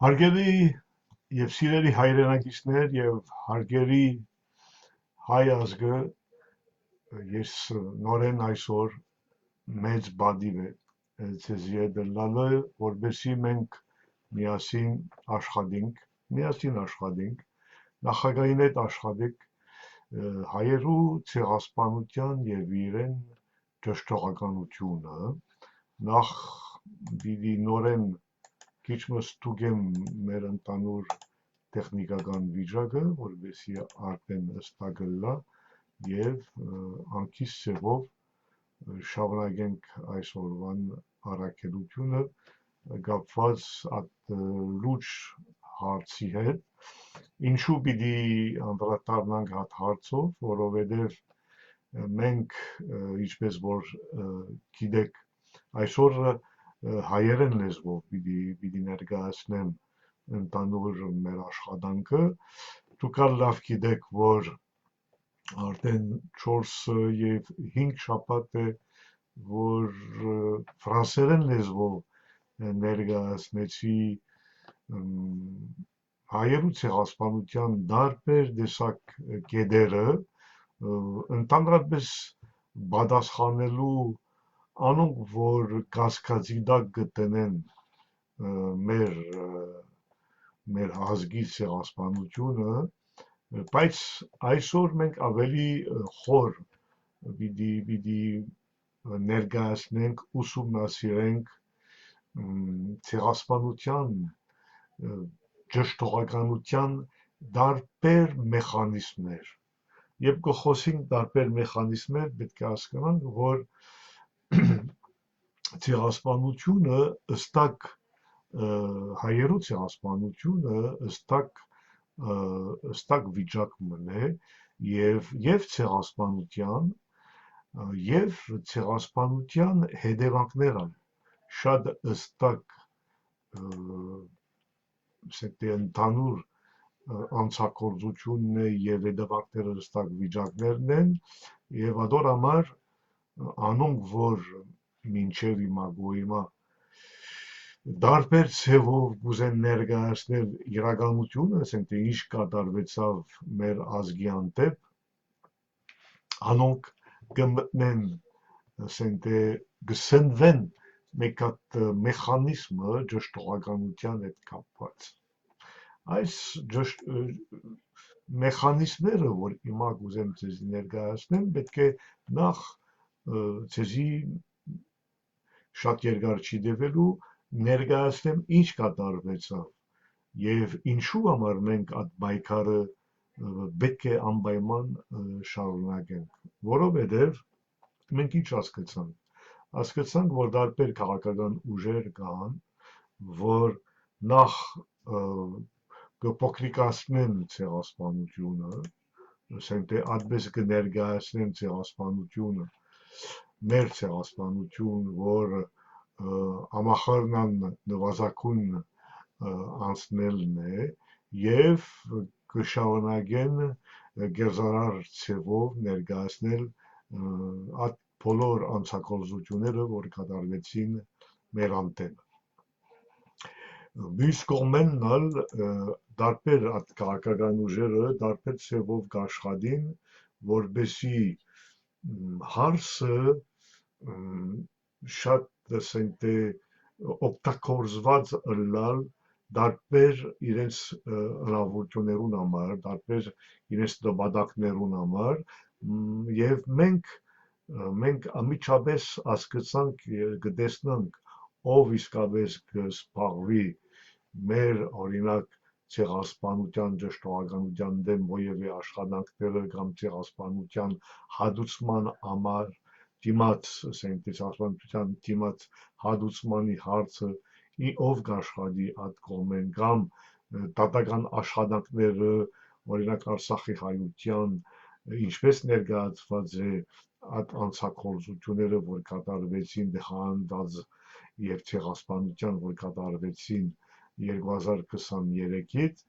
Հարգելի եւ սիրելի հայրենակիցներ եւ հարգելի հայ ազգը, ես նորեն այսօր մեծ բադիվ է ցեզի հետ լալը, որբեսի մենք միասին աշխատենք, նախագահին հետ աշխատենք հայերու ցեղասպանության եւ իրեն ճշտողականությունը նախ պիտի նորեն քիչ ստուգեմ մեր ընդանուր տեխնիկական վիճակը, որովհետեւ արդեն հստակ լա եւ անքիս ծևով շարունակենք այսօրվան առաքելությունը կապված այդ լուրջ հարցի հետ։ Ինչու պիտի անդրադառնանք այդ հարցով, որովհետեւ մենք ինչպես որ գիտեք այսօր հայերեն լեզվով պիտի ներկայացնեմ ընդանուր մեր աշխատանքը։ Դուք լավ գիտեք, որ արդեն 4 եւ 5 շաբաթ է, որ ֆրանսերեն լեզվով ներկայացնեցի հայերու ցեղասպանության տարբեր տեսակ կետերը, ընդհանրապես պատասխանելու անոնք, որ կասկածի տակ գտնեն մեր ազգի ցեղասպանությունը, բայց այսօր մենք ավելի խոր պիտի ներկայացնենք, ուսումնասիրենք ցեղասպանության ճշտողականության տարբեր մեխանիզմներ եւ կխոսենք տարբեր մեխանիզմներ, պետք է հասկանանք, որ ցեղասպանությունը ըստակ հայերու ցեղասպանությունը ըստակ վիճակն է եւ ցեղասպանության հետևանքները շատ ըստակ ընդհանուր անցագործությունն է եւ հետևանքները ըստակ վիճակներն են եւ ադոր համար անոնք, որ մինչև հիմա տարբեր ցևով կուզեն ներկայացնել իրականությունը, ասենք թե ինչ կատարվեցավ մեր ազգի անտեպ, անոնք կմտնեն, ասենք թե կսնվեն մեկ հատ մեխանիզմը ճշտողականության հետ կապված։ Այս մեխանիզմները, որ հիմա կուզեմ ցեզի ներկայացնեմ, պետք է նախ ցեզի շատ երկար չի տևելու ներկայացնեմ ինչ կատարվեցավ եւ ինչու համար մենք այդ պայքարը պետք է անպայման շարունակենք, որովհետեւ մենք ինչ հասկացանք, որ տարբեր քաղաքական ուժեր կան, որ նախ կփոքրիկացնեն ցեղասպանությունը, ասենք թե այդպես կներկայացնեն ցեղասպանությունը, մեր ցեղասպանություն, որ ամախարնան նվազագույն անցնելն է եւ կշարունակեն գերզարար ցևով ներկայացնել այդ բոլոր անցագործությունները, որ կատարվեցին մեր անտեպ։ Մյուս կողմենն տարբեր քաղաքական ուժերը տարբեր ցևով կաշխատին, որպեսզի հարցը շատ ասենք թե օգտագործված ըլլալ տարբեր իրենց հնարավորություններուն համար, տարբեր իրենց նպատակներուն համար եւ մենք ամիջապես հասկացանք, կտեսնանք ով իսկապես կսպաղվի մեր օրինակ ցեղասպանության ճշտողականության դեմ ովևէ աշխատանքները կամ ցեղասպանության հադուցման համար դիմաց, ասենք թե ցեղասպանության դիմաց հադուցմանի հարցը ով կաշխատի այդ կողմեն կամ դատական աշխատանքները, օրինակ Արցախի հայության ինչպես ներկայացված է այդ անցագործությունները, որ կատարվեցին դεχանված եւ ցեղասպանության, որ կատարվեցին 2023-ից,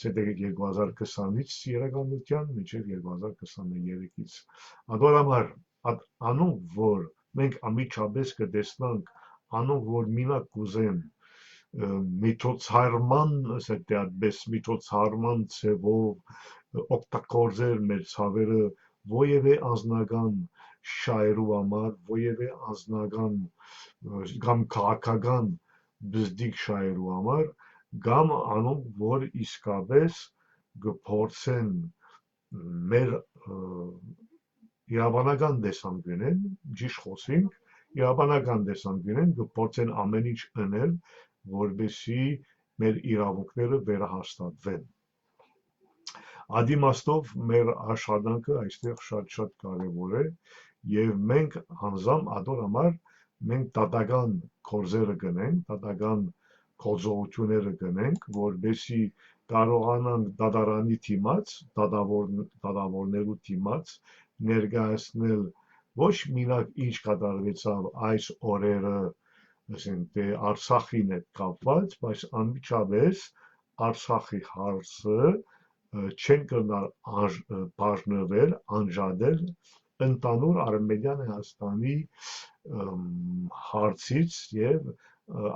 ցետեգ 2020-ից իրականության մինչև 2023-ից։ Ադոր համար անոնք, որ մենք ամիջապես կտեսնանք, անոնք, որ մինակ կուզեն միջոցառման, ասենք այդպես միջոցառման ձևով օգտագործել մեր ցավերը որևէ անձնական շահերու համար, որևէ անձնական կամ քաղաքական բզդիկ շահերու համար, կամ անոնք, որ իսկապես գործեն մեր իրավանական տեսանկյունեն, ճիշտ խոսենք, իրավանական տեսանկյունեն գործեն ամեն ինչ անել, որպեսզի մեր իրավունքները վերահաստատվեն։ Այդ իմաստով մեր աշխատանքը այստեղ շատ կարևոր է, եւ մենք հանձամ ադոր համար մենք դատական գործերը գնենք, դատական գործողությունները գնենք, որպեսզի կարողանանք դատարանի թիմած, դատավորներու թիմած ներկայացնել ոչ մինակ ինչ կատարվեցավ այս օրերը, ասենք Արցախին հետ կապված, բայց անմիջապես Արցախի հարցը չեն կրնալ բաժնվել, անջատել ընդանուր Արմենիան Հայաստանի հարցից եւ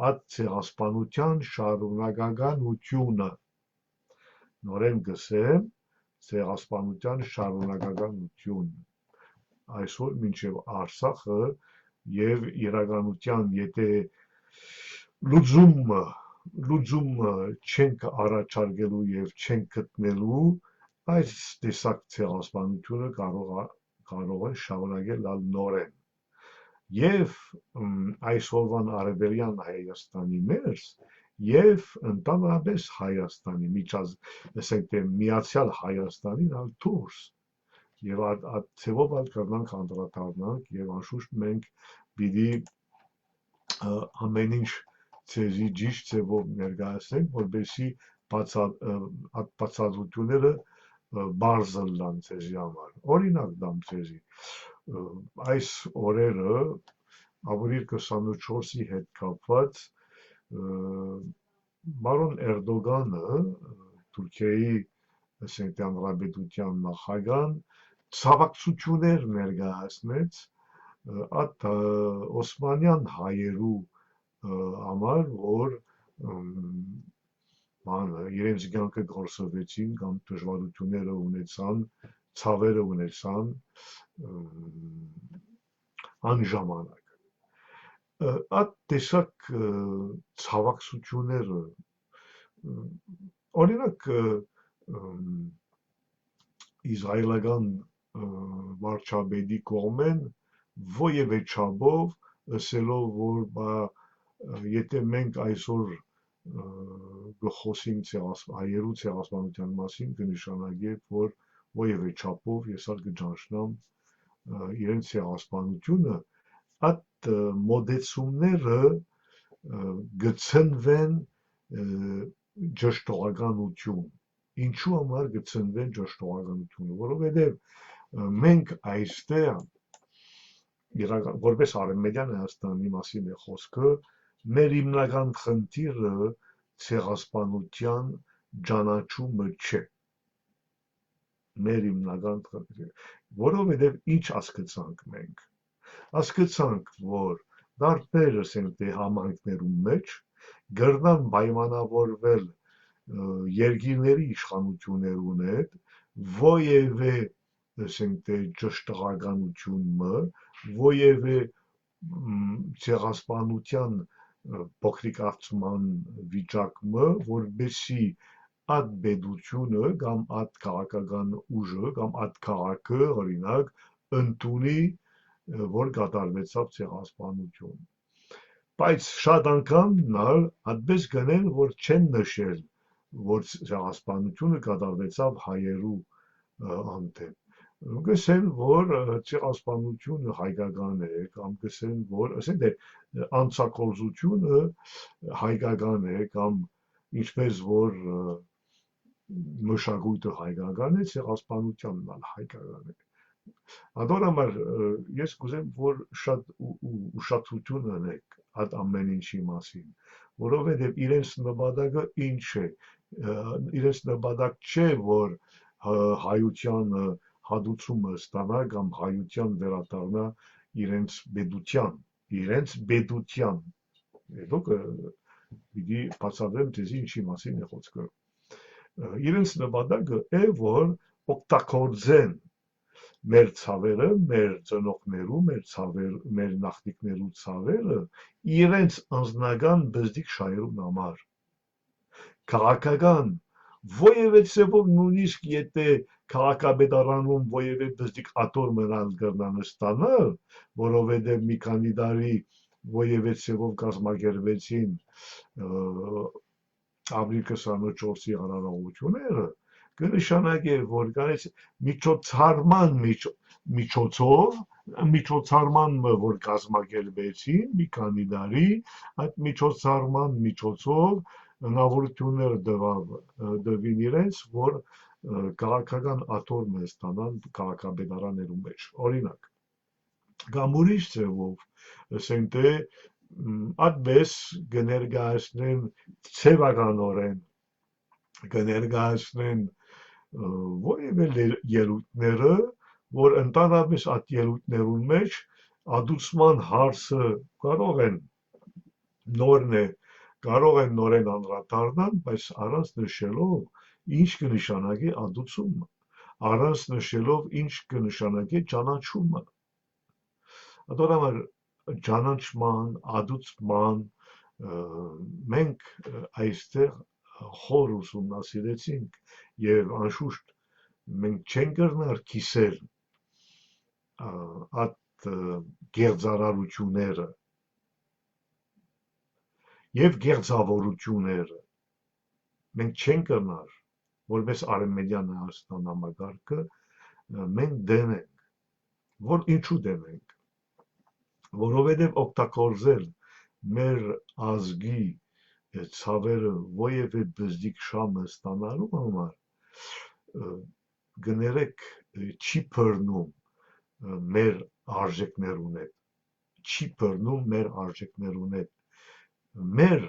այդ ցեղասպանության շարունակականությունը, նորեն գսեմ, ցեղասպանության շարունակականություն այսօր մինչև Արցախը եւ իրականության եթե լուծումը չենք առաջարկելու եւ չենք գտնելու, այս տեսակ ցեղասպանությունը կարող է շարունակել նորեն եւ այսօրվան արևելյան Հայաստանի ներս եւ ընդհանրապես Հայաստանի ասենք միացյալ Հայաստանին դուրս եւ այդ ցեվով կրնանք անդրադառնանք եւ անշուշտ մենք պիտի ամեն ինչ ցեզի ճիշտ ցեվով ներկայացնենք, որպեսզի բացատրությունները բարձր լան ցեզի համար։ Օրինակ դամ ցեզի այս օրերը ապրիլ 24-ի հետ կապված բարոն Էրդոգանը Թուրքիայի ասենք հանրապետության նախագահան ցավակցություններ ներկայացնեց այդ օսմանյան հայերու համար, որ իրենց կյանքը գործողեցին կամ դժվարությունները ունեցան, ցավերը ունեցան անժամանակ։ Այդ տեսակ ցավակցությունները օրինակ իսրայելական վարչապետի կողմեն որևէ չափով ասելով, որ եթե մենք այսօր գխոսենք հայերու ցեղասպանության մասին, կնշանակի, որ որևէ չափով ես կճանչնամ իրենց ցեղասպանությունը, այդ մոդեցումները գցնվեն ճշտողականություն։ Ինչու համար գցնվեն ճշտողականությունը, որովհետև մենք այստեղ որպես Արմենիան Հայաստանի մասին է խոսքը, մեր հիմնական խնդիրը ցեղասպանության ճանաչումը չէ։ Մեր հիմնական խնդիրը, որովհետև ինչ հասկացանք մենք։ Հասկացանք, որ դարբեր համայնքներում մեջ գրնան պայմանավորվել երկիրների իշխանություններուն հետ որևէ ճշտողականությունը, որևէ ցեղասպանության փոքրիկացման վիճակը, որբեսի այդ պետությունը կամ այդ քաղաքական ուժը կամ այդ քաղաքը օրինակ ընդունի, որ կատարվեցավ ցեղասպանություն։ Բայց շատ անգամ այդպես գնեն, որ չեն նշել, որ ցեղասպանությունը կատարվեցավ հայերու անտեպ։ Գսեն, որ ցեղասպանությունը հայկական է, կամ գսեն, որ անցակոլզությունը հայկական է, կամ ինչպես որ մշակույթը հայկական է, ցեղասպանությունն էլ հայկական է։ Ադոր համար ես կուզեմ, որ շատ ուշադրություն ունեք այդ ամեն ինչի մասին, որովհետև իրենց նպատակը ինչ է, իրենց նպատակ չէ, որ հայության հատուցումը ստանա կամ հայության վերադառնա իրենց պետության, դուք պիտի բացատրեմ ձեզի ինչի մասին է խոսքը։ Իրենց նպատակը է, որ օգտագործեն մեր ցավերը, մեր ծնողներու, մեր նախնիկներու ցավերը իրենց անձնական բզդիկ շահերուն համար։ Քաղաքական որևէ ցեվով նույնիսկ եթե քաղաքապետարանում որևէ բզդիկ աթոռ մնալ կրնան ստանալ, որովհետև մի քանի տարի որևէ ցեվով կազմակերպեցին ապրիլ 24-ի հարարողությունները, կնշանակե, որ կանից միջոցառման միջոցառման որ կազմակերպեցին մի քանի տարի, այդ միջոցառման միջոցով հնարավորություններ դվին իրենց, որ քաղաքական աթոռ ստանան քաղաքապետարաններու մեջ։ Օրինակ, կամ ուրիշ ձևով, ասենք թե այդպես կներկայացնեն ցեվականորեն, կներկայացնեն որևէ ելույթները, որ ընդհանրապես այդ ելույթներուն մեջ ադուցման հարցը կարող են նորեն անդրադառնալ, բայց առանց նշելով ինչ կնշանակի ադուցումը, առանց նշելով ինչ կնշանակի ճանաչումը։ Ադորամար ճանաչման, ադուցման մենք այստեղ խոր ուսումնասիրեցինք եւ անշուշտ մենք չենք կրնար կիսել այդ գեղձարարությունները եւ գեղձավորությունները մենք չենք կրնար որպես արևմտյան Հայաստան համագարկը մենք դեմ ենք, որ ինչու դեմ ենք, որովհետեւ օգտագործել մեր ազգի ցավերը որևէ բզդիկ շամը ստանալու համար գներեք չի բռնում մեր արժեքներուն հետ, չի բռնում մեր արժեքներուն հետ, մեր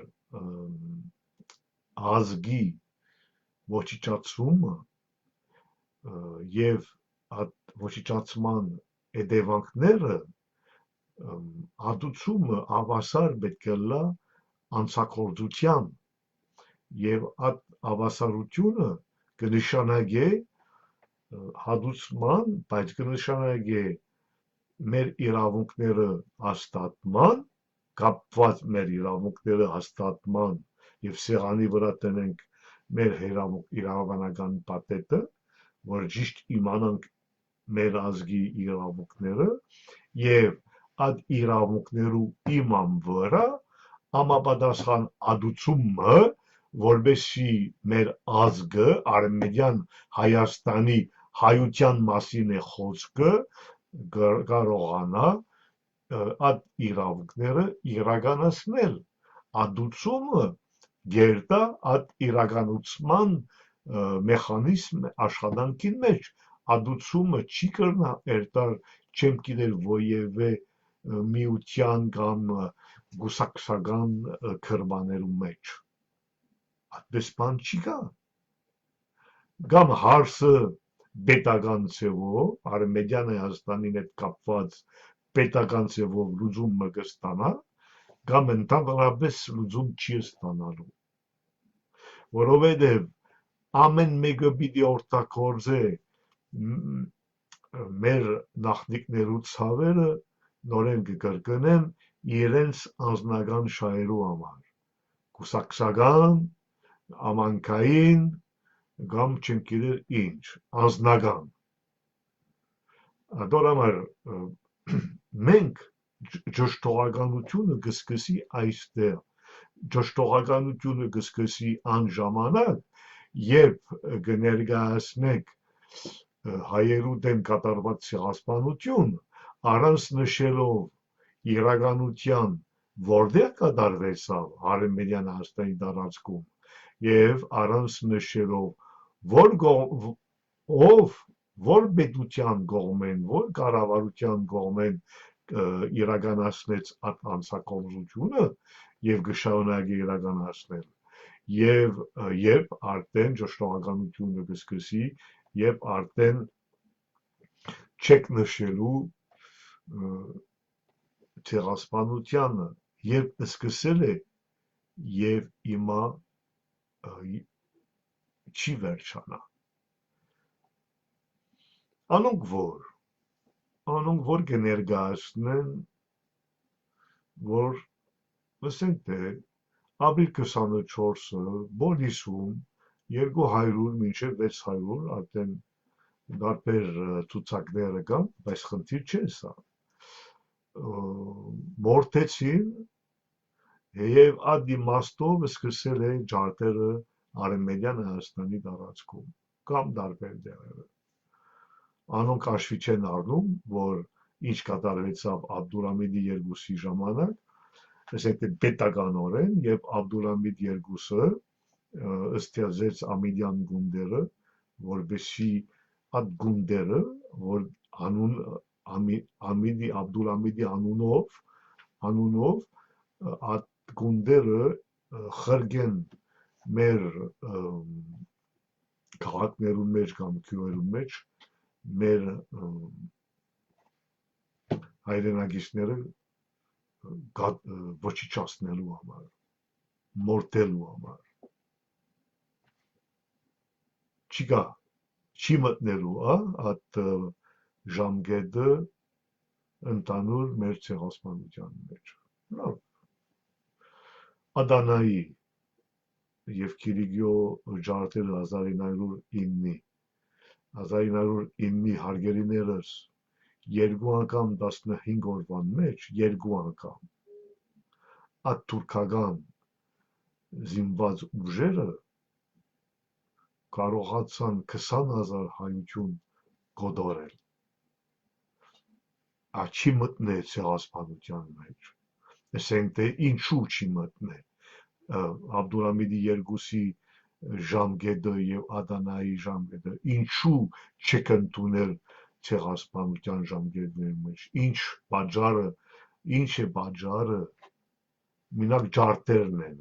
ազգի ոչիչացումը եւ այդ ոչիչացման հետևանքները ադուցումը ավասար պետք է լա անցակործության եւ այդ ավասարությունը կնշանակե հադուցման, բայց կնշանակե մեր իրավունքները հաստատման, կապված մեր իրավունքները հաստատման եւ սեղանի վրա տնենք մեր իրավաբանական պատետը, որ ճիշտ իմանանք մեր ազգի իրավունքները եւ այդ իրավունքներու իման վրա համապատասխան ադուցումը, որբեսի մեր ազգը արևմտյան Հայաստանի հայության մասին է խոսքը, կարողանա այդ իրավունքները իրականացնել, ադուցումը գերտա այդ իրականացման մեխանիզմ աշխատանքի մեջ, ադուցումը չի կրնա երտալ չեմ գիտեր որևէ միության կամ գուսակցական քրմաներու մեջ, այդպես բան չի կա, կամ հարցը պետական ցևով, արևմտյան Հայաստանին հետ կապված պետական ցևով լուծումը կստանա, կամ ընդհանրապես լուծում չի ստանալու, որովհետև ամեն մեկը պիտի օգտագործե մեր նախնիկներու ցավերը նորեն կկրկնեմ իրենց անձնական շահերու համար, կուսակցական, ամանքային կամ չեմ գիտեր ինչ, անձնական։ Դորամար մենք ճշտողականությունը կսկսի այստեղ, ճշտողականությունը կսկսի այն ժամանակ, երբ կներկայացնեք հայերու դեմ կատարված ցեղասպանություն, առանց նշելով իրականության որտեղ կատարվեցավ արևմտյան Հայաստանի տարածքում եւ առանց նշելով որ պետության կողմեն, որ կառավարության կողմեն իրականացնեց այդ անցակողությունը եւ կշարունակի իրականացնել եւ երբ արդեն ճշտողականությունը կսկսի եւ արդեն չեք նշելու ցեղասպանությանը երբ սկսել է եւ հիմա չի վերջանա։ Անոնք որ կներկայացնեն, որ ասենք թե ապրիլ 24-ը Բոլիսում 200 մինչև 600 արդեն դարբեր ցուցակները կան, բայց խնդիր չէ սա։ Մորթեցին եւ այդ իմաստով սկսել է ջարդերը Արևմտյան Հայաստանի տարածքում կամ դարբեր դերերը։ Անոնք հաշվի չեն առնում, որ ինչ կատարվեցավ Աբդուլհամիդի 2-ի ժամանակ, ասենք թե պետականորեն եւ Աբդուլհամիդ 2-ը ստեղծեց ամիդյան գունդերը, որբեսի այդ գունդերը, որ Աբդուլհամիդի անունով այդ գունդերը խրգեն մեր քաղաքներում մեջ կամ գյուղերում մեջ մեր հայրենակիցները ոչնչացնելու համար, մորթելու համար, չի մտնելու այդ ժամկետը ընդանուր մեր ցեղասպանության մեջ։ Լավ, Ադանայի եւ Կիրիգյո ջարդերը 1909-ի հարգելիներս երկու անգամ 15 օրվան մեջ, երկու անգամ այդ թուրքական զինված ուժերը կարողացան 20,000 հայություն գոդորել, չի մտնել ցեղասպանության մեջ, ասենք թե ինչու չի մտնել Աբդուլհամիդի 2-ի ժամկետը եւ Ադանայի ժամկետը, ինչու չեք ընդունել ցեղասպանության ժամկետների մեջ, ինչ է պատճառը, մինակ ջարդերն են,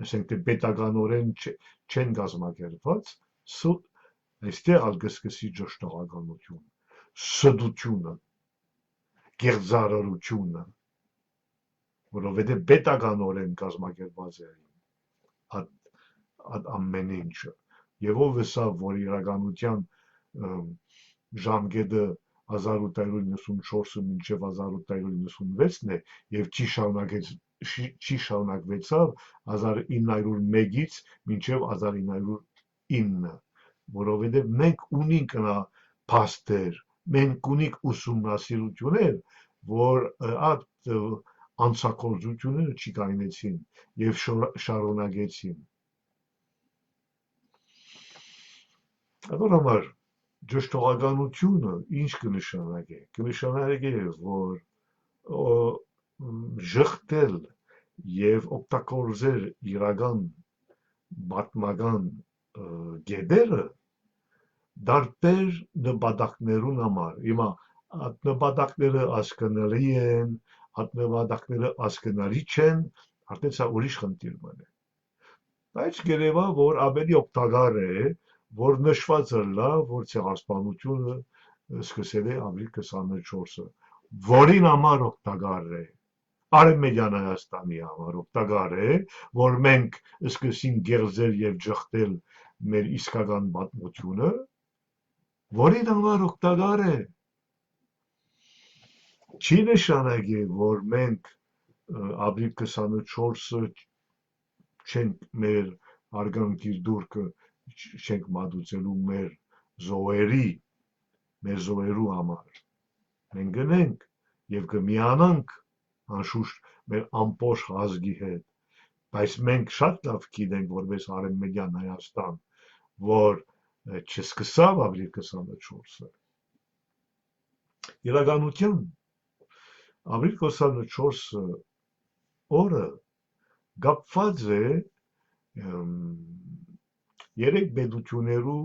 ասենք թե պետականորեն չեն կազմակերպված, այստեղ ալ կսկսի ճշտողականություն, սդությունը, գեղձարարությունը, որովհետև պետականորեն կազմակերպված է այդ ամեն ինչը, եւ ով էսա, որ իրականության ժամկետը 1894-ը մինչև 1896-ն է եւ չի շարունակվեցավ 1901-ից մինչև 1909, որովհետև մենք ունենք փաստեր, մենք ունենք ուսումնասիրություններ, որ այդ անցագործությունները չկայնեցին եւ շարունակեցին։ Այդ համար ճշտողականությունը ինչ կնշանակի, կնշանակի, որ ժխտել եւ օգտագործել իրական պատմական գեդերը դարբեր նպատակներուն համար։ Հիմա այդ նպատակները հասկանալի են, այդ նպատակները հասկանալի չեն, արդեն սա ուրիշ խնդիր մնա։ Բայց գերեվա, որ ավելի օգտակար է, որ նշված լա, որ ցեղասպանությունը սկսել է ապրիլ 24-ը, որին համար օգտակար է, Արևմտյան Հայաստանի համար օգտակար է, որ մենք սկսենք գերձել եւ ջխտել մեր իսկական պատմությունը, որին համար օգտակար է, չի նշանակի, որ մենք ապրիլ 24-ը չենք մեր արգանքիր դուրքը չենք մատուցելու մեր զոհերու համար, մենք գնենք եւ կմիանանք անշուշտ մեր ամբողջ ազգի հետ, բայց մենք շատ լավ գիտենք որպես Արևմտյան Հայաստան, որ չսկսավ ապրիլ 24-ը։ Իրականության ապրիլ 24-ը օրը կապված է երեք պետություններու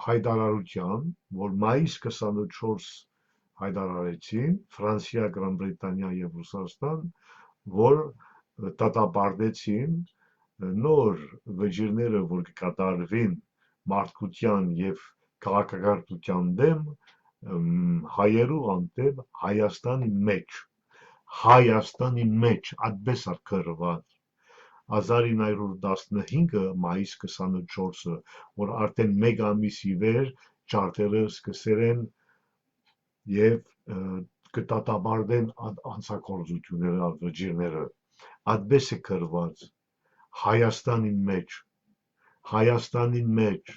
հայտարարության, որ մայիս 24 հայտարարեցին Ֆրանսիա, Գրանդ Բրետանիա եւ Ռուսաստան, որ դատապարտեցին նոր վճիրները, որ կկատարվին մարդկության եւ քաղաքակրթության դեմ հայերու անտեպ Հայաստանի մեջ, Հայաստանի մեջ այդպես է կրված 1915 մայիս 24-ը, որ արդեն մեկ ամիս ի վեր ճարտերը սկսել են եւ կդատաբարդեն անցագործությունները, վճիրները, այդպես է կրված Հայաստանի մեջ,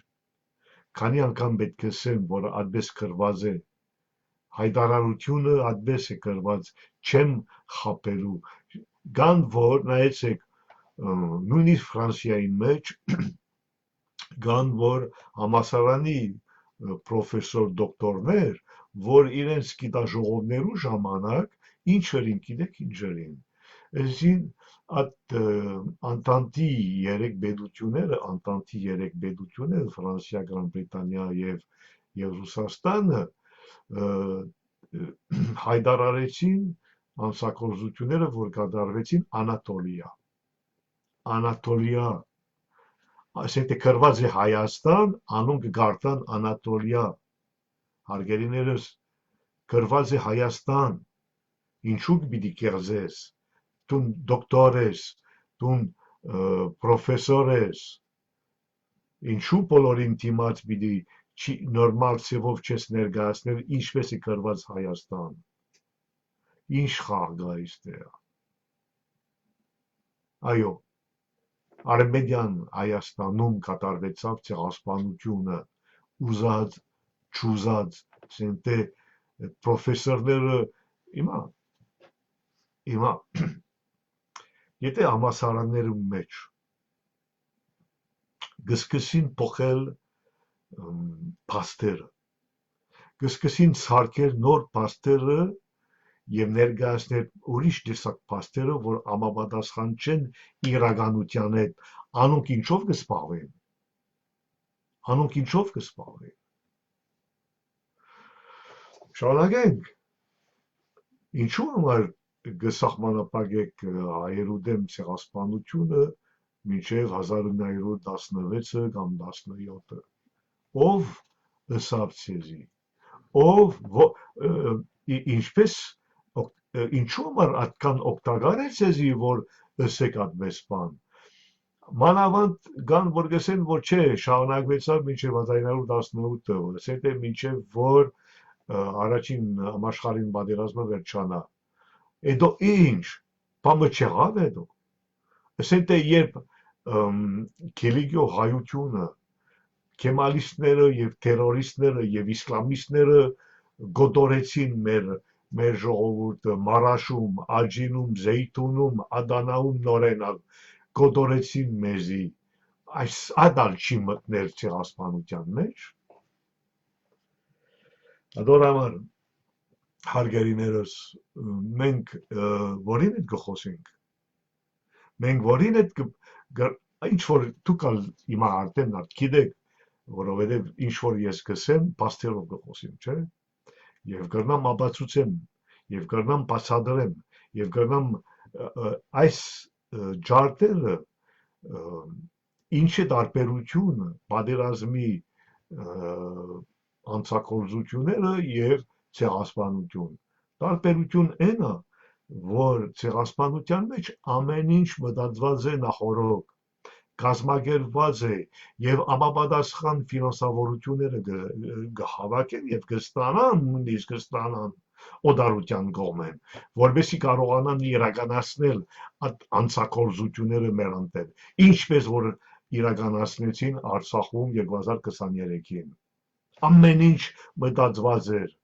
քանի անգամ պետք է ասեմ, որ այդպես կրված է, հայտարարությունը այդպես է կրված, չեմ խապելու, կան որ նայեցեք, նույնիսկ Ֆրանսիայի մեջ, կան որ համալսարանի պրոֆեսոր դոկտորներ, որ իրենց գիտաժողովներու ժամանակ ինչերին, գիտեք ինչերին, այսին Անտանտի երեք պետությունները, Ֆրանսիա, Գրանդ Բրիտանիա եւ Ռուսաստանը հայտարարեցին ամսագործությունները, որ կատարվեցին Անատոլիա, այսինքն կրված է Հայաստան, անուն կգարտան Անատոլիա, հարգելիներս, կրված է Հայաստան, ինչու պիտի կեղծես, դու դոկտոր ես, դու պրոֆեսոր ես, ինչու բոլորին դիմաց պիտի նորմալ ցևով չես ներկայացնել, ինչպես է կրված Հայաստան, ինչ խաղ կա այստեղ, այո, Արմենիան Հայաստանում կատարվեցավ ցեղասպանությունը, ուզած, չուզած, ասենք պրոֆեսորները հիմա եթե համալսարաններում մեջ կսկսին փոխել փաստերը, կսկսին սարքել նոր փաստերը եւ ներկայացնել ուրիշ տեսակ փաստերը, որ համապատասխան չեն իրականության հետ, անոնք ինչով կսպաղվեն, շարունակենք, ինչու համար կսահմանափակեք հայերու դեմ ցեղասպանությունը մինչև 1916 կամ 17-ը, ով ըսավ ցեզի, ինչպես ինչու համար այդքան օգտակար է ցեզի, որ ըսեք այդպես բան, մանավանդ կան որ գսեն, որ չէ, շարունակվեցավ մինչև 1918-ը, ասենք մինչև որ առաջին համաշխարհային պատերազմը վերջանա, Էդո ինչ, բամը չեղավ էդո, ասենք երբ Քելիգյո հայությունը, քեմալիստները եւ տերորիստները եւ իսլամիստները գոտորեցին մեր ժողովուրդը Մարաշում, Աջինում, Զեյթունում, Ադանաում նորենալ գոտորեցին մեզի, այս ադալ չի մտնել ցեղասպանության մեջ, adorամար հարգելիներս, մենք որին հետ կխոսենք, մենք որին հետ ինչ-որ դուք հիմա արդեն գիտեք, որովհետև ինչ-որ ես կսեմ, պաստերով կխոսեմ, չէ, և կրնամ ապացուցեմ, և կրնամ բացատրեմ, և կրնամ այս ջարդերը ինչ է տարբերությունը պատերազմի անցագործությունները և ցեղասպանություն, տարբերություն այն է, որ ցեղասպանության մեջ ամեն ինչ մտածված է նախօրոք, կազմակերպված է եւ համապատասխան ֆինանսավորությունները կհավաքեն եւ կստանան, նույնիսկ կստանան օդարության կողմեն, որովհետեւ կարողանան իրականացնել այդ անցագործությունները մեր անտեր, ինչպես որ իրականացնեցին Արցախում 2023-ին, ամեն ինչ մտածված էր,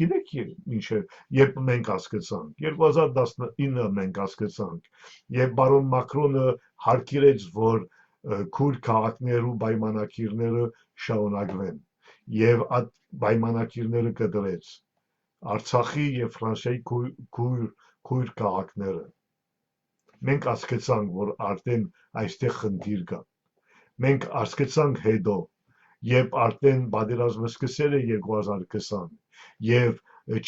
գիտեք ինչը, երբ մենք հասկացանք, 2019 մենք հասկացանք, եւ բարոն Մակրոնը հարկիրեց, որ քույր քաղաքներու պայմանակիրները շարունակվեն, եւ այդ պայմանակիրները կդրեց Արցախի եւ Ֆրանսիայի քույր քաղաքները, մենք հասկացանք, որ արդեն այստեղ խնդիր կա, մենք հասկացանք հետո, երբ արդեն պատերազմը սկսել է 2020 եւ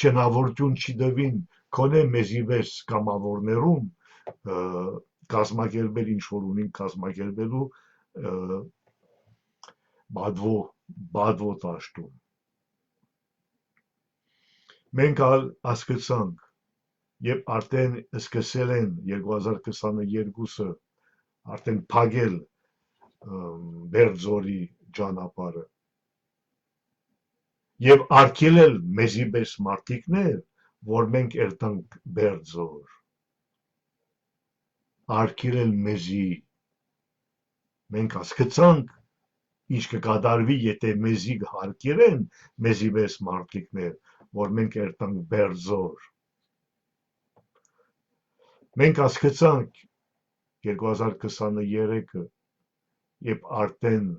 չնավորություն չդվին քոնե մեզի վեր կամավորներում կազմակերպել ինչ-որ ունին կազմակերպելու բադվո տաշտում Մենք հասկացանք եւ արդեն սկսել են 2022-ը արդեն փակել Բերձորի ճանապարհը եւ արգելել մեզի պես մարդիկներ, որ մենք երթանք Բերձոր, արգելել մեզի, մենք հասկացանք ինչ կկատարվի, եթե մեզի հարկերեն մեզի պես մարդիկներ, որ մենք երթանք Բերձոր, մենք հասկացանք 2023-ը երբ արդեն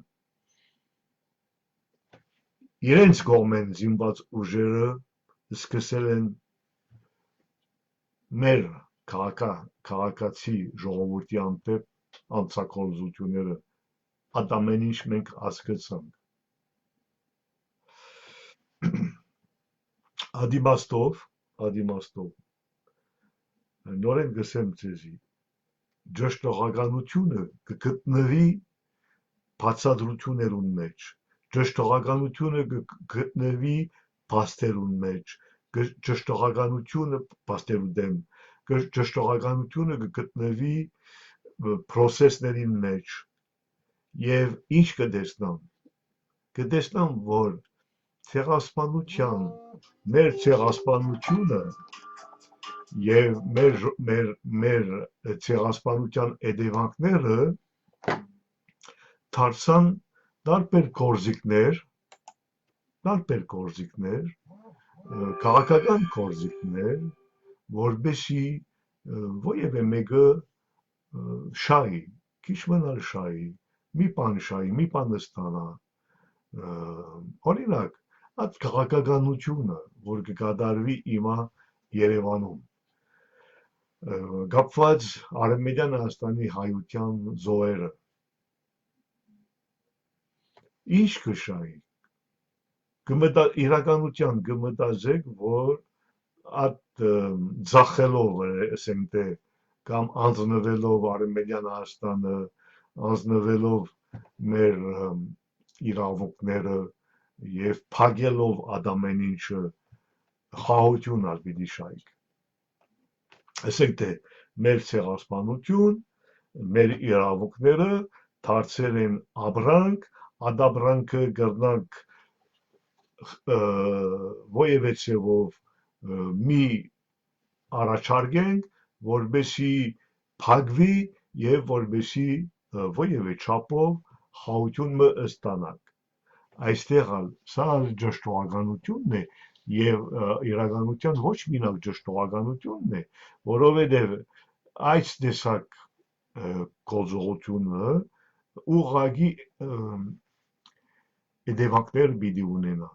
իրենց կողմեն զինված ուժերը սկսել են մեր քաղաքացի ժողովրդի անտեպ անցակոլզությունները ամեն ինչ մենք հասկացանք ադիմաստով նորեն գսեմ ձեզի ճշտողականությունը կգտնվի բացատրություններուն մեջ ճշտողականությունը կգտնվի փաստերուն մեջ ճշտողականությունը փաստերու դեմ ճշտողականությունը կգտնվի process-ներին մեջ եւ ինչ կտեսնամ որ ցեղասպանության մեր ցեղասպանությունը եւ մեր ցեղասպանության հետևանքները դարձան տարբեր կորզիկներ քաղաքական կորզիկներ որբեսի ոևէ մեկը շահի քիչ մնալ շահի մի բան ստանա օրինակ այդ քաղաքականությունը որ կկատարվի հիմա Երևանում կապված Արևմտյան Հայաստանի հայության զոհերը ինչ կշահի իրականության կմտածեք որ այդ ձախելով ասենք թե կամ անձնվելով Արևմտյան Հայաստանը անձնվելով մեր իրավունքները եւ փակելով ամեն ինչը խաղաղություն ալպիտի շայք ասենք թե մեր ցեղասպանություն մեր իրավունքները դարձել են ապրանք ադաբրանքը կրնանք ոևէ ցեվով մի առաջարկենք որբեսի փակվի եւ որբեսի ոևէ չափով խաղաղություն ստանանք այստեղ սա ճշտողականությունն է եւ իրականության ոչ մինակ ճշտողականությունն է որովհետեւ այս տեսակ գործողությունը ուղղակի հետևանքներ պիտի ունենա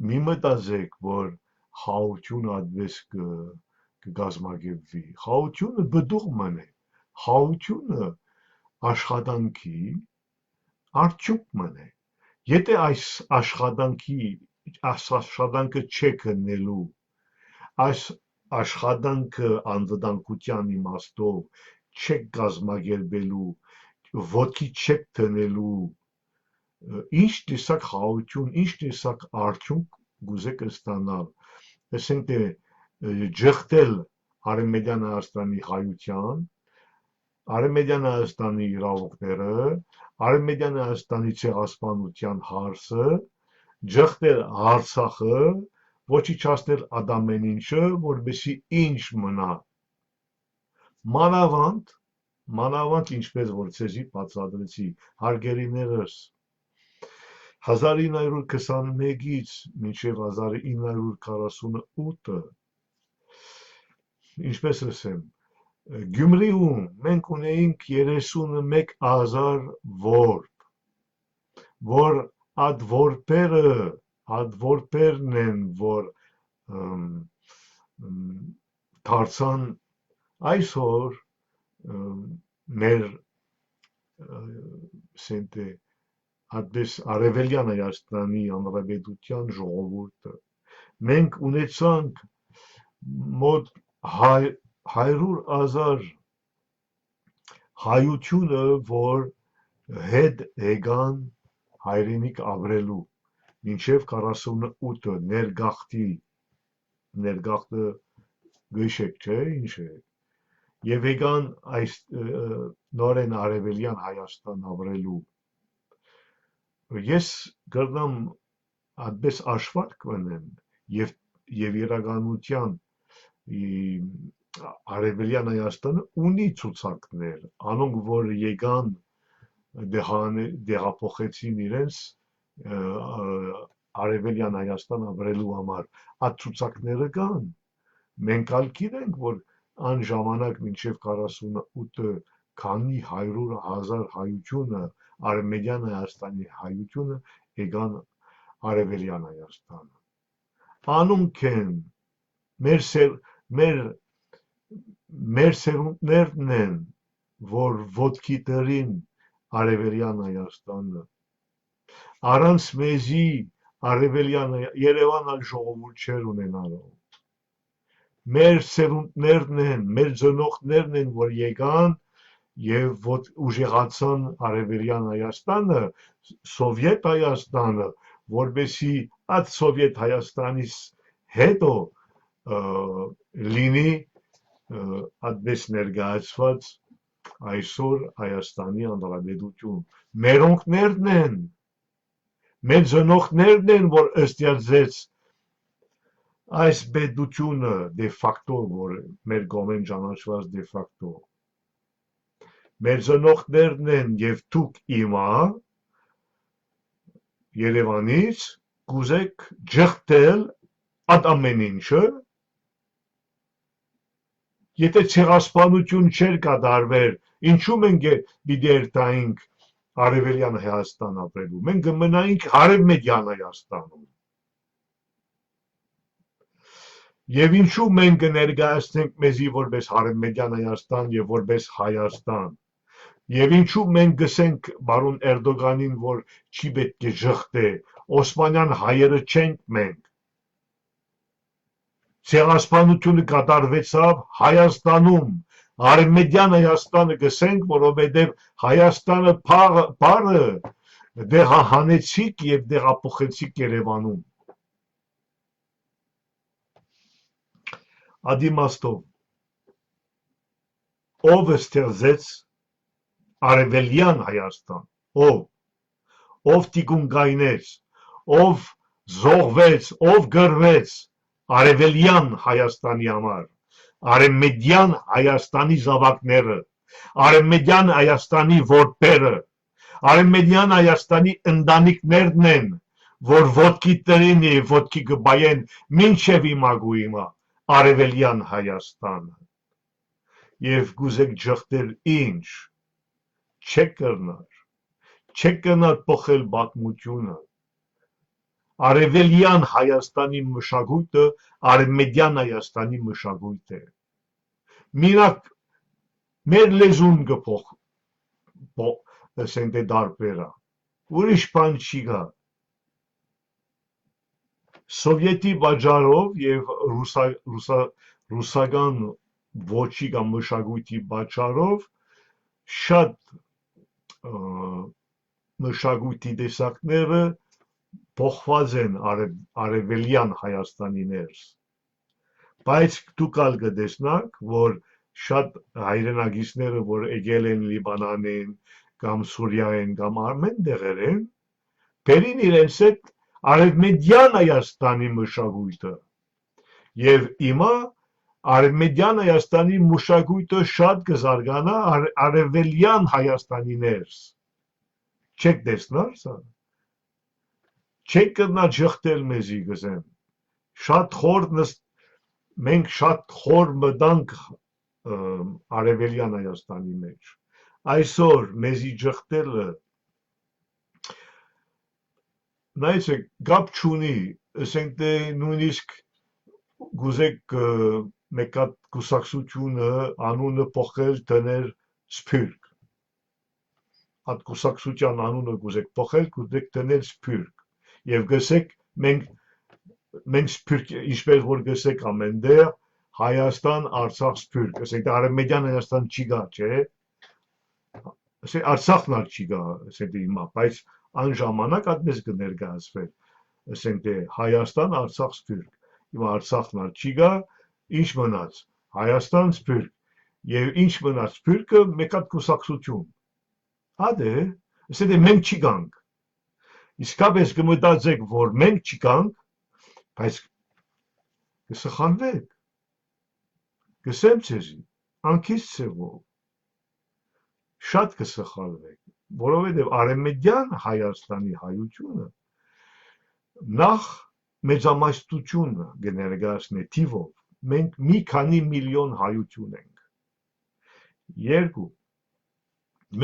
մի մտածեք որ խաղաղությունը այդպես կգազմագերբվի խաղաղությունը բդուղման է խաղաղությունը աշխատանքի արդյունքն է եթե այս աշխատանքը չեք գնելու այս աշխատանքը անվտանգության իմաստով չեք կազմակերպելու ոտքի չեք դնելու ինչ տեսակ խաղաղություն ինչ տեսակ արդյունք գուզեք ստանալ ասենք թե ջղթել Արևմտյան Հայաստանի հայության Արևմտյան Հայաստանի իրավունքները Արևմտյան Հայաստանի ցեղասպանության հարցը ջղթել Արցախը ոչնչացնել ամեն ինչը որբեսի ինչ մնա մանավանդ ինչպես որ ցեզի բացատրեցի հարգելիներս 1921-ից մինչև 1948-ը ինչպես ասեմ Գյումրիում մենք ունեինք 31,000 որ այդ որբերն են որ դարձան այսօր մեր սենտե այդպես Արևելյան Հայաստանի Հանրապետության ժողովուրդը մենք ունեցանք մոտ 100,000 հայությունը որ հետ եկան հայրենիք ապրելու մինչև 48-ը ներգաղթի ներգաղթը գշեք, չէ, ինչ է։ Եվ եկան այս նորեն արևելյան Հայաստան ապրելու։ Ես գրնամ այդպես աշվարկ մնեմ եւ իրականության արևելյան Հայաստանը ունի ցուցակներ, անոնք որ եկան դեղափոխեցին իրենց արևելյան Հայաստան ապրելու համար, այդ ցուցակները կան։ Մենք ալ գիտենք, որ այն ժամանակ մինչև 48-ը քանի 100,000 հայությունը, արևմտյան Հայաստանի հայությունը եկան արևելյան Հայաստանը։ Անոնք են մեր սերունդներն են, որ ոտքի դրին արևելյան Հայաստանը։ Առանց մեզի արևելյան Երևանը ժողովուրդ չեր ունենալու։ Մեր սերունդներն են, մեր ծնողներն են, որ եկան եւ ուժեղացան արևելյան Հայաստանը, Սովետ Հայաստանը, որբեսի այդ Սովետ Հայաստանից հետո լինի այդպես ներկայացված այսօր Հայաստանի Հանրապետություն։ Մերոնքներն են, մեր ծնողներն են, որ ըստիածեց այս պետությունը դե ֆակտո, որ մեր գոմեն ճանաչված դե ֆակտո։ Մեր ծնողներն են եւ դուք իմա Երևանից կուզեք ջղթել այդ ամեն ինչը, եթե ցեղասպանություն չէր կատարվեր, ինչու մենք պիտի երթայինք արևելյան Հայաստան ապրելու, մենք կմնայինք արևմտյան Հայաստանում։ Եվ ինչու մենք կներկայացնենք մեզի որպես արևմտյան Հայաստան եւ որպես Հայաստան։ Եվ ինչու մենք գսենք բարոն Էրդողանին, որ չի պետք է ջղթե, Օսմանյան հայերը չենք մենք։ Ցեղասպանությունը կատարվեցավ Հայաստանում, արևմտյան Հայաստանը գսենք, որովհետեւ Հայաստանը բառը դեղահանեցիք եւ դեղափոխեցիք Երևանում։ Ադիմաստով ով ստեղծեց արևելյան Հայաստան, ով տիկունկայնեց, ով զոհվեց, ով գրվեց արևելյան Հայաստանի համար, արևմտյան Հայաստանի զավակները, արևմտյան Հայաստանի որդերը, արևմտյան Հայաստանի ընտանիքներն են, որ ոտքի տրին եւ ոտքի կբայեն մինչեւ իմագու իմա արևելյան Հայաստանը։ Եվ գուզեք ջղթել ինչ, չեք կրնար փոխել պատմությունը։ Արևելյան Հայաստանի մշակույթը արևմտյան Հայաստանի մշակույթ է։ Մինակ մեր լեզուն ասենք դարբերա, ուրիշ բան չի գա։ Սովետի վաճառով եւ ռուսական ոչի կամ մշակույթի վաճառով շատ մշակույթի տեսակները փոխված են արևելյան Հայաստանի ներս։ Բայց դուք ալ կտեսնաք, որ շատ հայրենակիցները, որ եկել են Լիբանանեն կամ Սուրիայեն կամ Արմեն տեղեր են, բերին իրենց հետ արևմտյան Հայաստանի մշակույթը եւ հիմա արևմտյան Հայաստանի մշակույթը շատ կզարգանա արևելյան Հայաստանի ներս։ Չեք տեսնար սա։ Չեք կրնա ջղթել մեզի գզեմ։ Մենք շատ խոր մտանք արևելյան Հայաստանի մեջ։ Այսօր մեզի ջղթելը նայեցեք, գապ չունի, ասենք թե նույնիսկ գուզեք մեկ հատ կուսակցությունը անունը փոխել դներ Սփյուռք։ Այդ կուսակցության անունը գուզեք փոխել, գուզեք դնել Սփյուռք։ Եվ գսեք մենք Սփյուռք, ինչպես որ գսեք ամենտեղ Հայաստան, Արցախ, Սփյուռք, ասենք արևմտյան Հայաստան չի գա, չէ՞։ Ասենք Արցախն ալ չի գա, ասենք հիմա, բայց այն ժամանակ այդպես կներկայացվեր, ասենք թե Հայաստան, Արցախ, Սփյուռք։ հիմա Արցախն չի գա, ինչ մնաց, Հայաստան սփյուռք, եւ ինչ մնաց սփյուռքը մեկ հատ կուսակցություն, ադե, ասել է մենք չի գանք, իսկապես կմտածեք, որ մենք չի գանք, բայց կսխալվեք, կսեմ ձեզի, անքից ցեղով, շատ կսխալվեք, որովհետև արևմտյան Հայաստանի հայությունը նախ մեծամասնություն կներկայացնի թիվով, մենք մի քանի միլիոն հայություն ենք, երկու,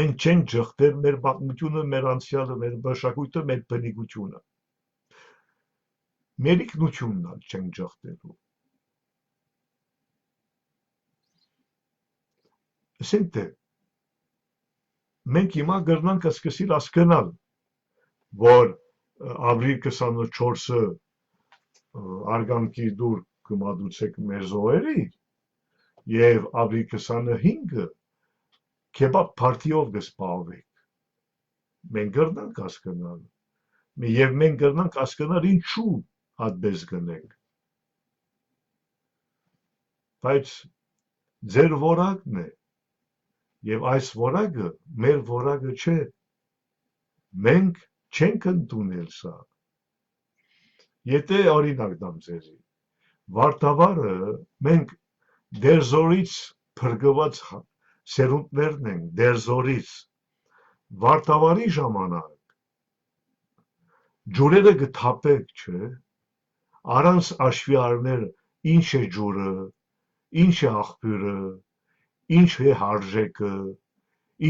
մենք չենք ջղթել մեր պատմությունը, մեր անցյալը, մեր մշակույթը, մեր բնիկությունը, մեր ինքնությունն էլ չենք ջղթելու, ասենք թե մենք հիմա կրնանք սկսել հասկանալ, որ ապրիլ 24-ը արգանքի դուր կմատուցեք մեր զոհերի եւ ապրիլ 25-ը քեբաբ փարթիով կսպահվեք, մենք կրնանք հասկանալ, եւ մենք կրնանք հասկանալ ինչու այդպես գնենք, բայց ձեր որակն է, եւ այս որակը մեր որակը չէ, մենք չենք ընդունել սա, եթե օրինակ դամ ձեզի, Վարդավառը մենք դերձորից փրկված սերունդներն ենք, դերձորից, Վարդավառի ժամանակ, ջուրերը կթափեք, չէ, առանց աշվի առնել ինչ է ջուրը, ինչ է աղբյուրը, ինչ է հարժեքը,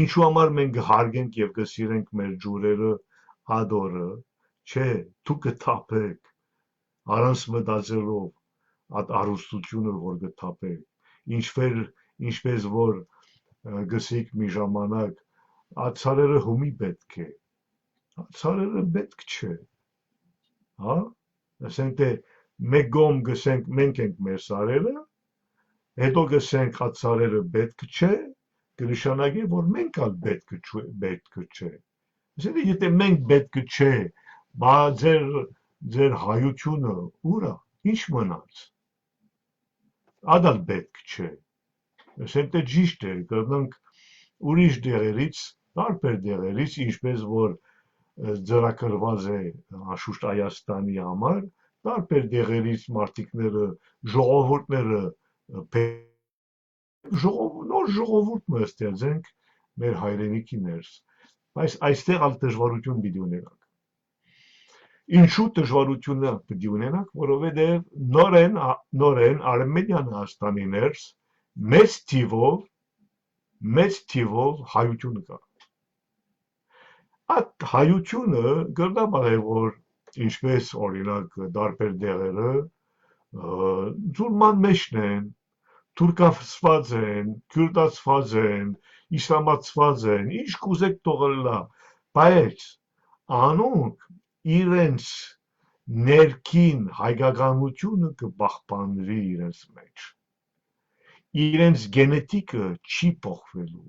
ինչու համար մենք հարգենք եւ կսիրենք մեր ջուրերը, ադորը, չէ, դու կթափեք, առանց մտածելով այդ արուստությունը, որ կթափեք, ինչպես որ գսիկ մի ժամանակ, ացարերը հումի պետք է, ացարերը պետք չէ, հա, ասենք թե մեկ գոմ գսենք մենք ենք մեր սարերը, հետո գսենք ացարերը պետք չէ, կնշանակի, որ մենք ալ պետք չէ, ասենք եթե մենք պետք չէ, բա ձեր հայությունը ուրա, ինչ մնաց, ադալ պետք չէ, ասենք թե ճիշտ է, կրնանք ուրիշ դեղերից, տարբեր դեղերից, ինչպես որ ձրակրված է անշուշտ Հայաստանի համար, տարբեր դեղերից մարդիկները, ժողովուրդները, նոր ժողովուրդ մը ստեղծենք մեր հայրենիքի ներս, բայց այստեղ ալ դժվարություն պիտի ունենանք, ինչու դժվարությունը պիտի ունենանք, որովհետև նորեն արևմտյան Հայաստանի ներս մեծ թիվով հայություն կա, այդ հայությունը գրնաբար է, որ ինչպես օրինակ տարբեր դեղերը ձուրման մեջն են, թուրքացված են, քյուրդացված են, իսլամացված են, ինչ կուզեք թողնելա, բայց անոնք իրենց ներքին հայկականությունը կպահպանվի իրենց մեջ, իրենց գենետիկը չի փոխվելու,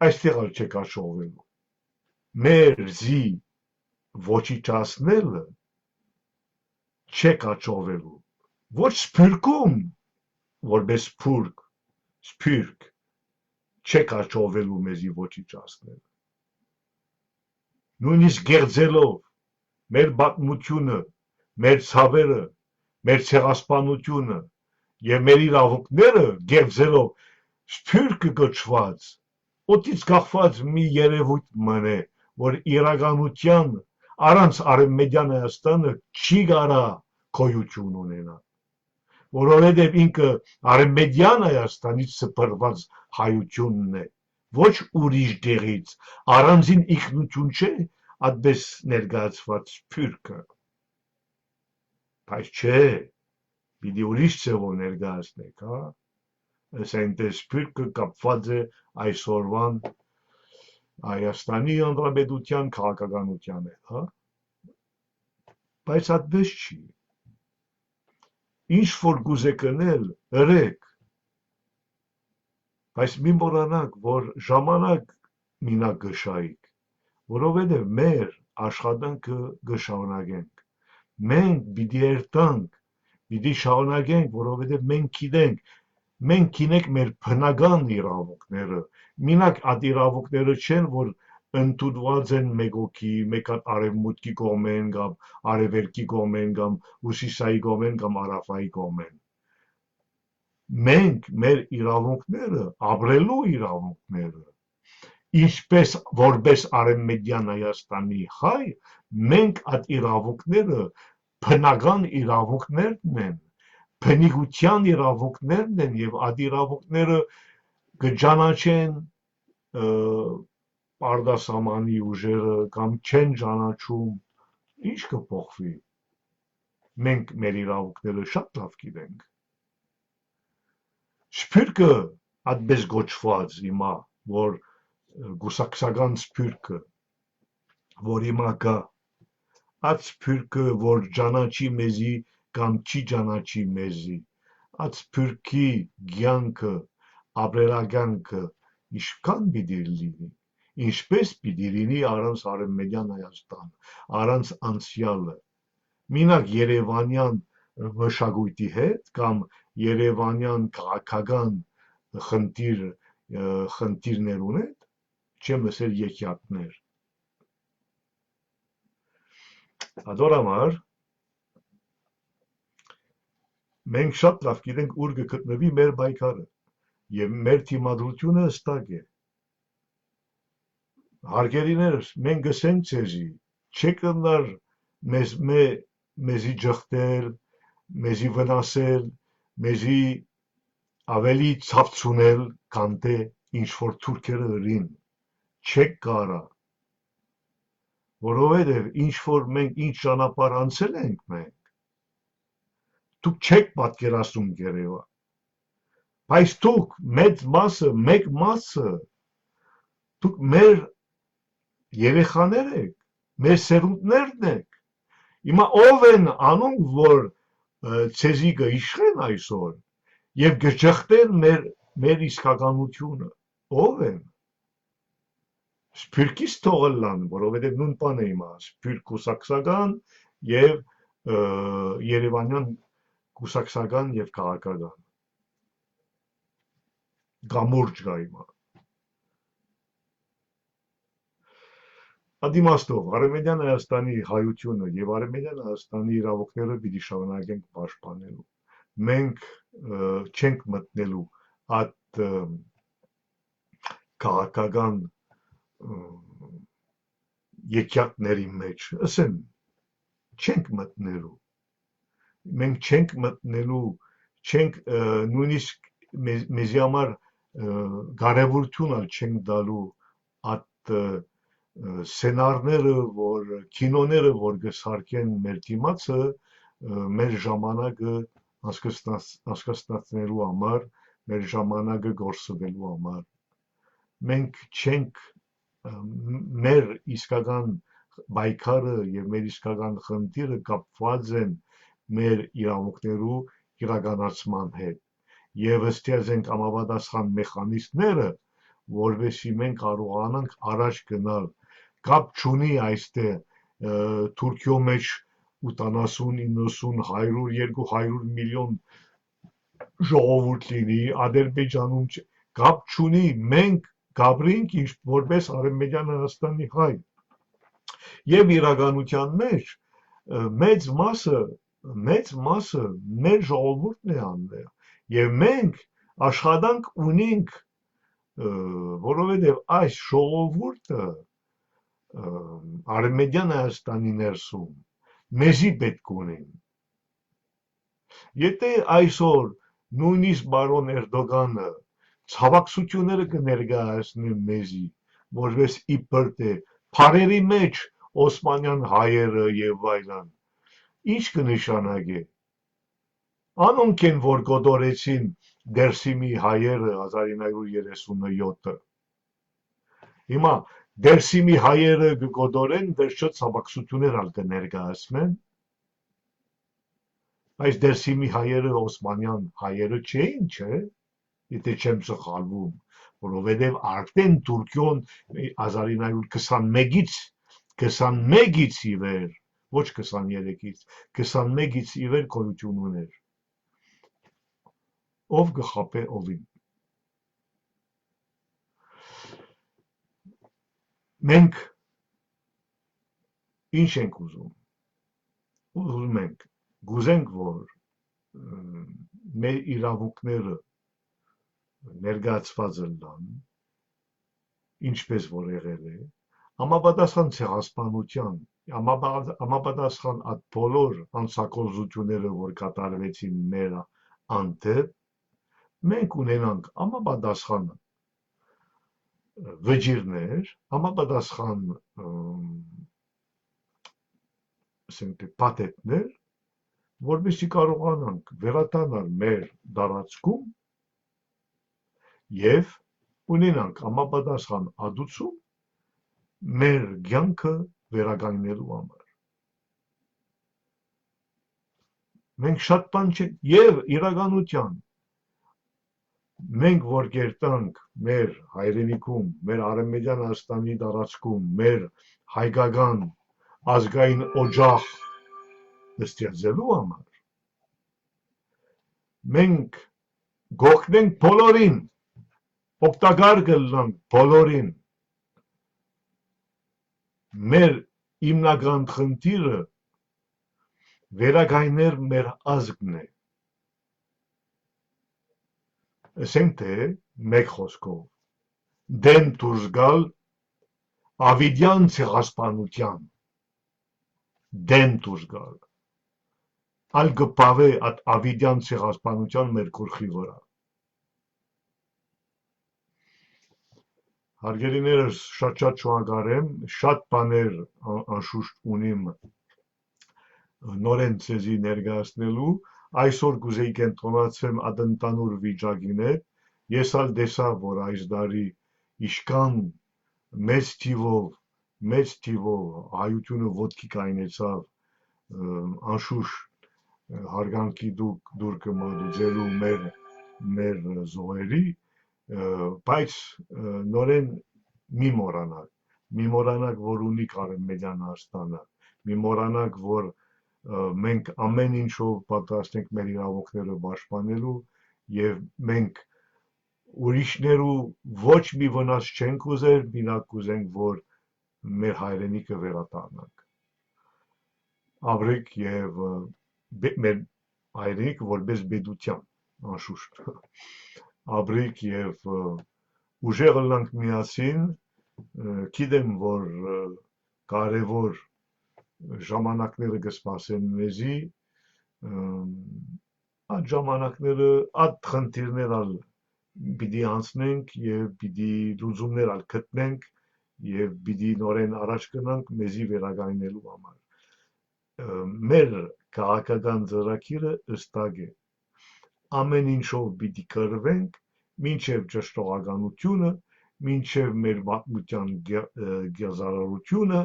այստեղ ալ չեք հաջողվելու, մեր զի ոչիչացնելը չեք հաջողվելու, ոչ սփյուռքում, որպես սփյուռք, չեք հաջողվելու մեզի ոչիչացնել, նույնիսկ գեղձելով մեր պատմությունը, մեր ցավերը, մեր ցեղասպանությունը եւ մեր իրավունքները գեղձելով սփյուռքը կոչված օդից կախված մի երևույթ մնե, որ իրականության առանց արևմտյան Հայաստանը չի կարա գոյություն ունենա, որովհետև ինքը արևմտյան Հայաստանից սփռված հայությունն է, ոչ ուրիշ դեղից, առանձին ինքնություն չէ, այդպես ներկայացված սփյուռքը, բայց չէ, պիտի ուրիշ ձևով ներկայացնեք, հա, ասենք թե սփյուռքը կապված է այսօրվան Հայաստանի Հանրապետության քաղաքականության հետ, հա, բայց այդպես չի, ինչ որ կուզեք անել, ըրեք, բայց մի մոռանաք, որ ժամանակ մինակ գշայիք, որովհետև մեր աշխատանքը կշարունակենք։ Մենք պիտի երթանք, պիտի շարունակենք, որովհետև մենք գինենք մեր բնական իրավունքները։ Մենակ այդ իրավունքները չեն, որ ընդունված են մեկ հոգի, մեկ արևմուտքի կողմեն կամ արևելքի կողմեն կամ հյուսիսային կողմեն կամ հարավային կողմեն։ Մենք մեր իրավունքները, ապրելու իրավունքները, ինչպես որպես արևմտյան Հայաստանի հայ, մենք այդ իրավունքները բնական իրավունքներն են, բնիկության իրավունքներն են եւ այդ իրավունքները կճանաչեն Պարտասամանի ուժերը կամ չեն ճանաչում, ինչ կփոխվի։ Մենք մեր իրավունքները շատ լավ գիտենք։ Սփյուռքը այդպես գոչված հիմա, որ գուսակցական սփյուռքը, որ հիմա կա, այդ սփյուռքը, որ ճանաչի մեզի կամ չի ճանաչի մեզի, այդ սփյուռքի կյանքը, ապրելակյանքը ինչքան պիտի լինի, ինչպես պիտի լինի առանց արևմտյան Հայաստան, առանց անցյալը, մենակ Երևանյան մշակույթի հետ կամ Երևանյան քաղաքական խնդիրներուն հետ, չեմ ասել եկյատներ։ Ադոր համար մենք շատ լավ գիտենք ուր կգտնվի մեր պայքարը եւ մեր թիմադրությունը հստակ է։ Հարգելիներս, մենք գսենք ցեզի, չեք ընդար մեզի ջղթել, մեզի վնասել, մեզի ավելի ցավցունել, քան թե ինչ որ թուրքերը ըրին, չեք կարա, որովհետև ինչ որ մենք ինչ ճանապարհ անցել ենք մենք, դուք չեք պատկերացնում գերեվա, բայց դուք մեծ մասը, մեկ մասը, դուք մեր երեխաներ եք, մեր սերունդներն եք, հիմա ով են անոնք, որ ցեզի կիշխեն այսօր եւ կջղթեն մեր իսկականությունը, ով են, սփյուռքից թողելան, որովհետև նույն բան է հիմա, սփյուռք կուսակցական եւ Երևանյան կուսակցական եւ քաղաքական գամուրջ կա հիմա։ Այդ իմաստով Արևմտյան Հայաստանի հայությունը եւ Արևմտյան Հայաստանի իրավունքները պիտի շարունակենք պաշտպանելու։ Մենք չենք մտնելու այդ քաղաքական եկյատների մեջ, ասեմ, չենք մտնելու։ Մենք չենք մտնելու, չենք նույնիսկ մեզի համար կարևորություն չենք տալու այդ սցենարները, որ կինոները, որ կսարքեն մեր դիմացը, մեր ժամանակը հասկացնելու համար, մեր ժամանակը գործելու համար։ Մենք չենք մեր իսկական պայքարը եւ մեր իսկական խնդիրը կապված են մեր իրավունքներու իրականացման հետ եւ ստեղծենք համապատասխան մեխանիզմները, որովհետեւ մենք կարողանանք առաջ գնալ, կապ չունի այստեղ Թուրքիո մեջ 80, 90, 100, 200 միլիոն ժողովուրդ լինի, Ադրբեջանում կապ չունի, մենք գաբրինք ինչ որպես Արևմտյան Հայաստանի հայ եւ իրականության մեջ մեծ մասը մեր ժողովուրդն է աններ եւ մենք աշխատանք ունենք, որովհետեւ այս ժողովուրդը Արևմտյան Հայաստանի ներսում մեզի պետք ունեն։ Եթե այսօր նույնիսկ բարոն Էրդողանը ցավակցությունները կներկայացնի մեզի, որպես իբր թե փարերի մեջ Օսմանյան հայերը եւ այլն, ինչ կնշանակի։ Անոնք են, որ գոտորեցին Դերսիմի հայերը 1937-ը։ Հիմա Դերսիմի հայերը կգոտորեն, վերջը ցավակցություններ ալ կներկայացնեն, այս Դերսիմի հայերը Օսմանյան հայերը չէին, չէ՞, եթե չեմ սխալվում, որովհետև արդեն Թուրքիոն 1921-ից 21-ից ի վեր, ոչ 23-ից, 21-ից ի վեր գոյություն ուներ։ Ով կխապե ովին։ Մենք ինչ ենք ուզում։ Ուզում ենք, գուզենք, որ մեր իրավունքները ներկայացված լինեն, ինչպես որ եղել է, համապատասխան ցեղասպանության, համապատասխան այդ բոլոր հանցագործությունները, որ կատարվեցին մեր անտեպ, մենք ունենանք համապատասխան վճիրներ, համապատասխան պատետներ, որպեսզի կարողանանք վերադառնալ մեր տարածքում եւ ունենանք համապատասխան ադուցում մեր կյանքը վերականգնելու համար։ Մենք շատ բան չենք եւ իրականության մենք որ կերտանք մեր հայրենիքում, մեր արևմտյան Հայաստանի տարածքում, մեր հայկական ազգային օջախ ստեղծելու համար, մենք գողնենք բոլորին, օգտակար կլինենք բոլորին, մեր հիմնական խնդիրը վերականգնել մեր ազգն է, ասենք թե մեկ խոսքով, դեմ դուրս գալ ավիդյան ցեղասպանության, դեմ դուրս գալ, այլ կպավե այդ ավիդյան ցեղասպանության մեր գլխի վրա։ Հարգելիներս, շատ շնորհակալ եմ, շատ բաներ անշուշտ ունիմ նորեն ցեզի ներկայացնելու, այսօր կուզեի կենտրոնացեմ այդ ընդհանուր վիճակին հետ, ես ալ տեսա, որ այս տարի իշքան մեծ թիվով հայությունը ոտքի կայնեցավ, անշուշտ հարգանքի դուր կմատուցելու մեր զոհերի, բայց նորեն մի մոռանաք, որ ունի արևմտյան Հայաստանը, մի մոռանաք, որ մենք ամեն ինչով պատրաստ ենք մեր իրավունքները պաշտպանելու եւ մենք ուրիշներու ոչ մի վնաս չենք ուզեր, մենակ կուզենք, որ մեր հայրենիքը վերադառնանք։ Ապրեք եւ մեր հայրենիքը որպես պետության, անշուշտ։ Ապրեք եւ ուժեղ լինենք միասին, գիտեմ, որ կարևոր ժամանակները կսպասեն մեզի, այդ ժամանակները, այդ խնդիրները պիտի անցնենք եւ պիտի լուծումներ գտնենք եւ պիտի նորեն առաջ գնանք մեզի վերականգնելու համար։ Մեր քաղաքական ծրագիրը ըստակ է, ամեն ինչով պիտի կռվենք, մինչև ճշտողականությունը, մինչև մեր պատմության գերզարարությունը,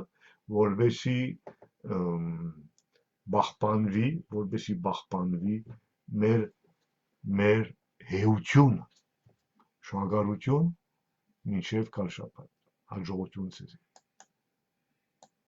որպեսզի բախպանվի մեր հեությունը, շնորհակալություն, մինչև կալ շաբաթ, հաջողություն ցեզ։